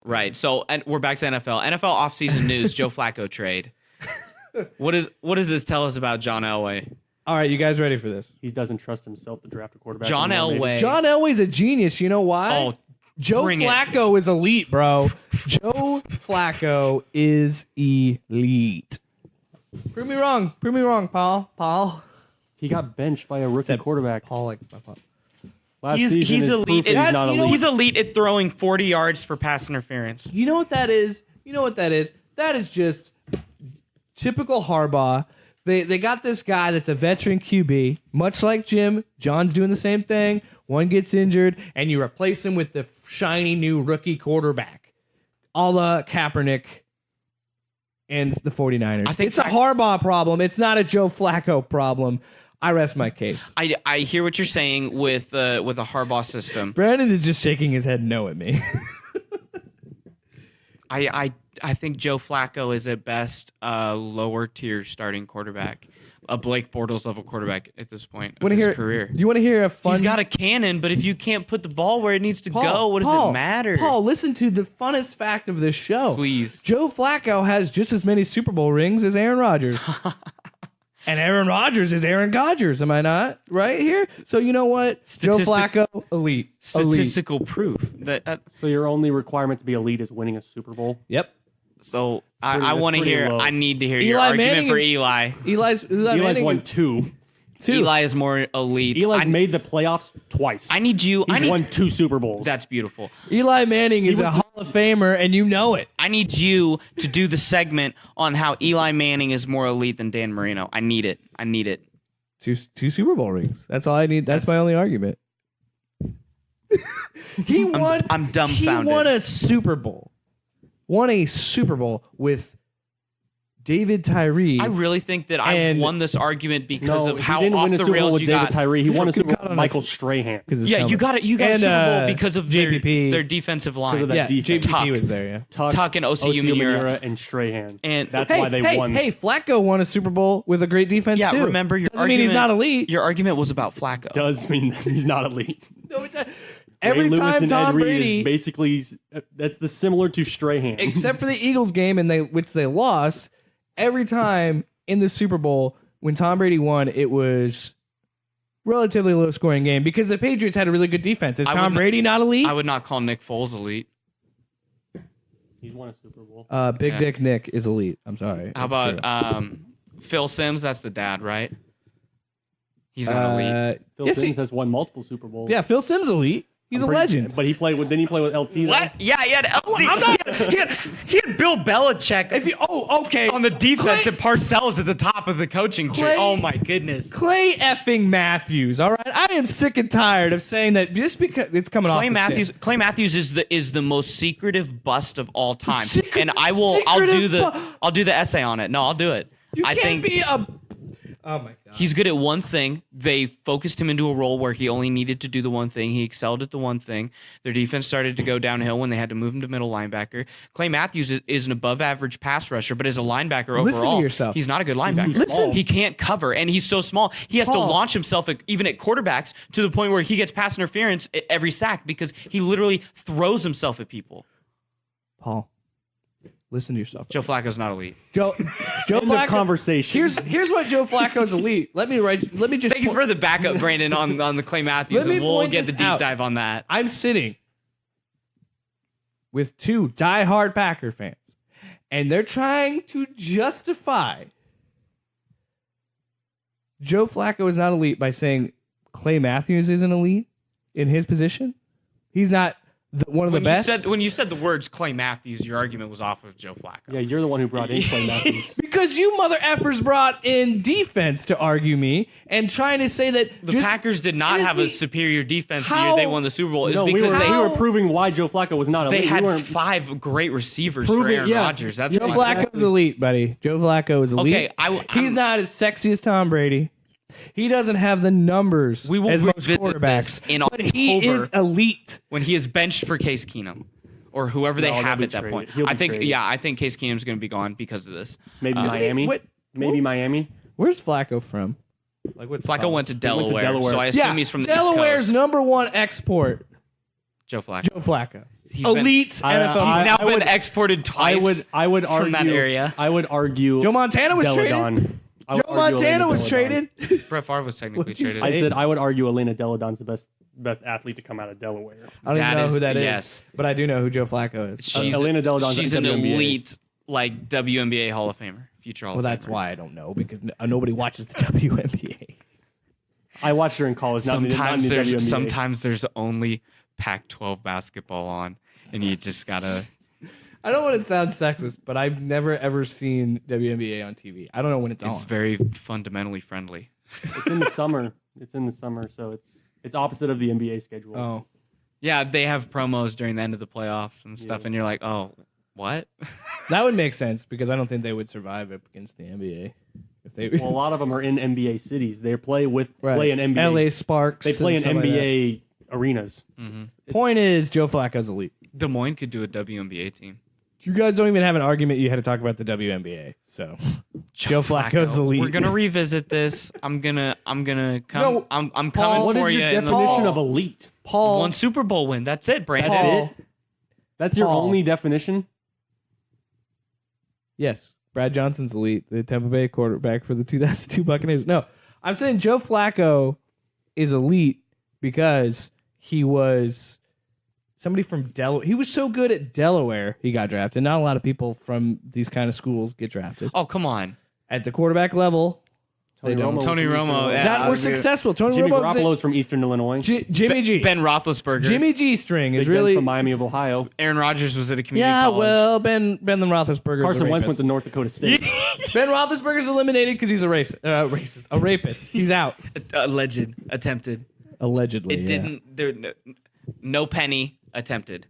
Right. So and we're back to NFL. NFL offseason news. Joe Flacco trade. What does this tell us about John Elway? All right, you guys ready for this? He doesn't trust himself to draft a quarterback. John Elway. John Elway's a genius. You know why? Oh, Joe Flacco is elite, bro. Joe Flacco is elite. Prove me wrong, Paul. He got benched by a rookie quarterback. Paul, He's elite. He's elite at throwing 40 yards for pass interference. You know what that is? That is just typical Harbaugh. They got this guy that's a veteran QB, much like Jim. John's doing the same thing. One gets injured, and you replace him with the shiny new rookie quarterback, a la Kaepernick and the 49ers. It's a Harbaugh problem. It's not a Joe Flacco problem. I rest my case. I hear what you're saying with a Harbaugh system. Brandon is just shaking his head no at me. I think Joe Flacco is at best a lower tier starting quarterback, a Blake Bortles level quarterback at this point of his career. You want to hear a fun? He's got a cannon, but if you can't put the ball where it needs to go, what does it matter? Paul, listen to the funnest fact of this show. Please. Joe Flacco has just as many Super Bowl rings as Aaron Rodgers. And Aaron Rodgers is Aaron Rodgers, am I not? Right here? So you know what? Joe Flacco, elite. Statistical proof. So your only requirement to be elite is winning a Super Bowl? Yep. So I want to hear, low. I need to hear your argument for Eli. Eli's won two. Eli is more elite. Eli's made the playoffs twice. He's won 2 Super Bowls. That's beautiful. Eli Manning is a Hall of Famer, and you know it. I need you to do the segment on how Eli Manning is more elite than Dan Marino. I need it. 2 Super Bowl rings. That's all I need. That's my only argument. He won. I'm dumbfounded. He won a Super Bowl. Won a Super Bowl with David Tyree. I really think that I won this argument because of how he didn't off win a the Super rails Bowl with you David got. Tyree. He won a Super Bowl with Michael Strahan. Yeah, you got a Super Bowl because of JPP. their defensive line. Because of that defense. JPP was there, yeah. Tuck and Osi Umenyiora and Strahan. And that's why they won. Hey, Flacco won a Super Bowl with a great defense too. Yeah, remember your Doesn't mean he's not elite. Your argument was about Flacco. Does mean he's not elite. No, it does. Every time Tom Brady, basically, that's the similar to Strahan, except for the Eagles game, which they lost. Every time in the Super Bowl when Tom Brady won, it was relatively low scoring game because the Patriots had a really good defense. Is Tom Brady not elite? I would not call Nick Foles elite. He's won a Super Bowl. Big Dick Nick is elite. I'm sorry. How about Phil Simms? That's the dad, right? He's not elite. Phil Simms has won multiple Super Bowls. Yeah, Phil Simms elite. He's a legend. But didn't he play with LT? What? Yeah, he had LT. He had Bill Belichick. Okay. On the defense, and Parcells at the top of the coaching tree. Oh my goodness. Clay effing Matthews. All right, I am sick and tired of saying that just because it's coming off. Clay Matthews is the most secretive bust of all time, and I'll do the essay on it. No, I'll do it. I can't be a. Oh my God. He's good at one thing. They focused him into a role where he only needed to do the one thing. He excelled at the one thing. Their defense started to go downhill when they had to move him to middle linebacker. Clay Matthews is an above-average pass rusher, but as a linebacker overall, he's not a good linebacker. He can't cover, and he's so small. He has to launch himself, even at quarterbacks, to the point where he gets pass interference at every sack because he literally throws himself at people. Paul. Listen to yourself. Joe Flacco's not elite. Joe Flacco. Conversation. Here's what Joe Flacco's elite. Let me just. Thank you for the backup, Brandon, on the Clay Matthews, and we'll get the deep dive on that. I'm sitting with 2 diehard Packer fans, and they're trying to justify Joe Flacco is not elite by saying Clay Matthews isn't elite in his position. He's not. One of the best. When you said the words Clay Matthews, your argument was off of Joe Flacco. Yeah, you're the one who brought in Clay Matthews. Because you mother effers brought in defense to argue me and trying to say that the Packers did not have a superior defense the year they won the Super Bowl. No, we were proving why Joe Flacco was not elite. They had 5 great receivers for Aaron Rodgers. That's Joe Flacco's elite, buddy. Joe Flacco is elite. Okay, he's not as sexy as Tom Brady. He doesn't have the numbers as most quarterbacks, but he is elite. When he is benched for Case Keenum or whoever they have at that point. I think Case Keenum's going to be gone because of this. Maybe Miami. Maybe Miami. Where's Flacco from? Flacco went to Delaware, so I assume he's from the Delaware's East Coast. number 1 export. Joe Flacco. Joe Flacco. He's been- elite I- NFL. He's now I been would- exported twice. I would argue from that area. I would argue Joe Montana was traded. Deladon. I would Joe argue Montana Elena was Deladon. traded. Brett Favre was technically What'd you traded. I say? said I would argue Elena Deladon's the best athlete to come out of Delaware. I don't even That know is- who that is, yes. but I do know who Joe Flacco is. She's, Elena Deladon's she's in an WNBA. elite, like WNBA Hall of Famer, future Hall Well, of that's Famer. why I don't know, because nobody watches the WNBA. I watched her in college. Sometimes there's only Pac-12 basketball on, and you just gotta. I don't want to sound sexist, but I've never ever seen WNBA on TV. I don't know when it's It's on. very fundamentally friendly. It's in the summer. It's in the summer, so it's opposite of the NBA schedule. Oh, Yeah, they have promos during the end of the playoffs and stuff, Yeah. and you're like, oh, what? that would make sense because I don't think they would survive up against the NBA if they. Well, a lot of them are in NBA cities. They play in NBA. LA Sparks. They play in and stuff like NBA arenas. Mm-hmm. that. Point is, Joe Flacco's elite. Des Moines could do a WNBA team. You guys don't even have an argument. You had to talk about the WNBA. So Joe Flacco's elite. We're gonna revisit this. I'm gonna come. No, I'm Paul, coming What for is you. your in the- definition of elite? Paul. One Super Bowl win. That's it, Brandon. That's Paul. it. That's your Paul. only definition. Yes, Brad Johnson's elite, the Tampa Bay quarterback for the 2002 Buccaneers. No, I'm saying Joe Flacco is elite because he was somebody from Delaware. He was so good at Delaware, he got drafted. Not a lot of people from these kind of schools get drafted. Oh, come on. At the quarterback level, they don't. was Tony from Romo, Eastern Illinois. yeah. that were dude. successful. Tony Jimmy Romo's Garoppolo's from Eastern Illinois. Jimmy G. Ben Roethlisberger. Jimmy G string is Big Ben's really. from Miami of Ohio. Aaron Rodgers was at a community Yeah, college. well, Ben the Roethlisberger. Carson Wentz went to North Dakota State. Ben Roethlisberger's eliminated because he's a a rapist. He's out. Alleged, attempted. Allegedly. It yeah. didn't. There, no penny attempted.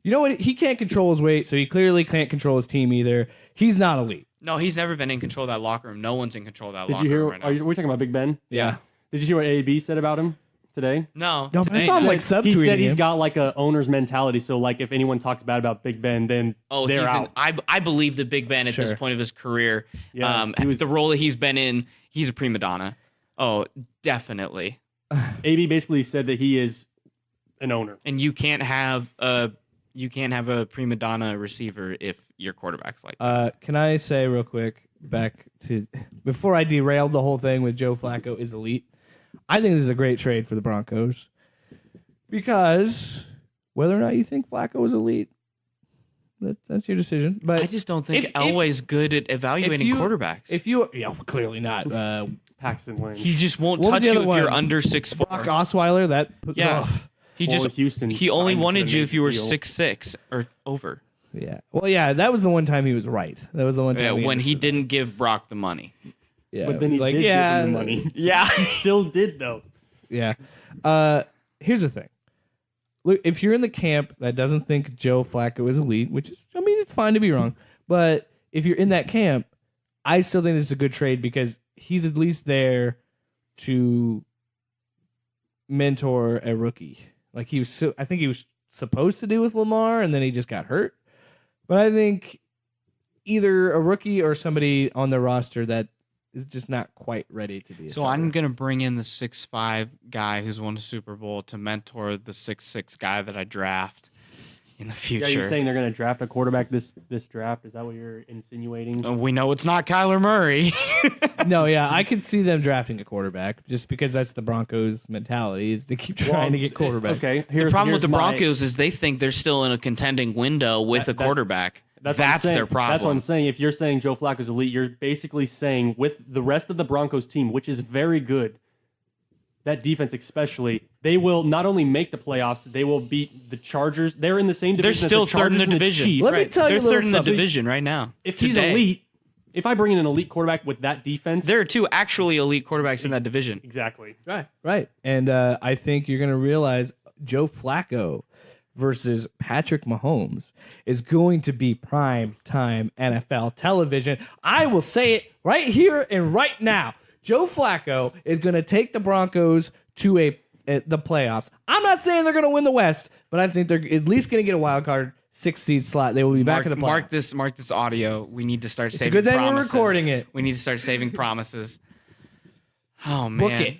You know what? He can't control his weight, so he clearly can't control his team either. He's not elite. No, he's never been in control of that locker room. No one's in control of that Did locker you hear? room right now. We're talking about Big Ben. Yeah. Did you hear what AB said about him today? No. No, but today- it's on, like, He subtweeting said he's him. got like a owner's mentality. So like if anyone talks bad about Big Ben, then Oh, they're he's out. I believe that Big Ben at this Sure. point of his career, Yeah, he was- the role that he's been in, he's a prima donna. Oh, definitely. AB basically said that he is an owner. And you can't have a prima donna receiver if your quarterback's like that. Can I say real quick, back to before I derailed the whole thing with Joe Flacco is elite? I think this is a great trade for the Broncos because whether or not you think Flacco is elite, that's your decision. But I just don't think if- Elway's good at evaluating you- quarterbacks. if you, yeah, clearly not. Paxton Lynch. He just won't What was touch the you other if one? you're under 6'4". Brock Osweiler, that Yeah. ugh. He Well, just Houston he only signed him to wanted the you if you were major deal. 6'6" or over. Yeah. Well, yeah, that was the one time he was right. That was the one time Yeah, when he understood. didn't give Brock the money. Yeah, but it then was he like, did yeah, give him the money. Yeah. He still did though. Yeah. Here's the thing. Look, if you're in the camp that doesn't think Joe Flacco is elite, which is, I mean, it's fine to be wrong, but if you're in that camp, I still think this is a good trade because he's at least there to mentor a rookie. Like he was, I think he was supposed to do with Lamar, and then he just got hurt. But I think either a rookie or somebody on the roster that is just not quite ready to be. A So starter. I'm gonna bring in the 6'5" guy who's won a Super Bowl to mentor the 6'6" guy that I draft in the future. Yeah, you're saying they're going to draft a quarterback this draft? Is that what you're insinuating? We know it's not Kyler Murray. No, yeah, I could see them drafting a quarterback just because that's the Broncos' mentality is to keep trying to get quarterbacks. Okay. The problem with the Broncos is they think they're still in a contending window with a quarterback. That's what I'm That's saying. their problem. That's what I'm saying. If you're saying Joe Flacco's elite, you're basically saying with the rest of the Broncos team, which is very good, that defense especially, they will not only make the playoffs, they will beat the Chargers. They're in the same They're division. still as the third in Chargers the and the division. Chiefs. Let me tell you They're a little third in the something. division right now. If he's Today. elite, if I bring in an elite quarterback with that defense, There are two actually elite quarterbacks in that division. exactly. Right. And I think you're going to realize Joe Flacco versus Patrick Mahomes is going to be prime time NFL television. I will say it right here and right now. Joe Flacco is going to take the Broncos to the playoffs. I'm not saying they're going to win the West, but I think they're at least going to get a wild card 6 seed slot. They will be back in the playoffs. Mark this audio. We need to start a saving good thing we're promises. recording it. We need to start saving promises. Oh man. Book it.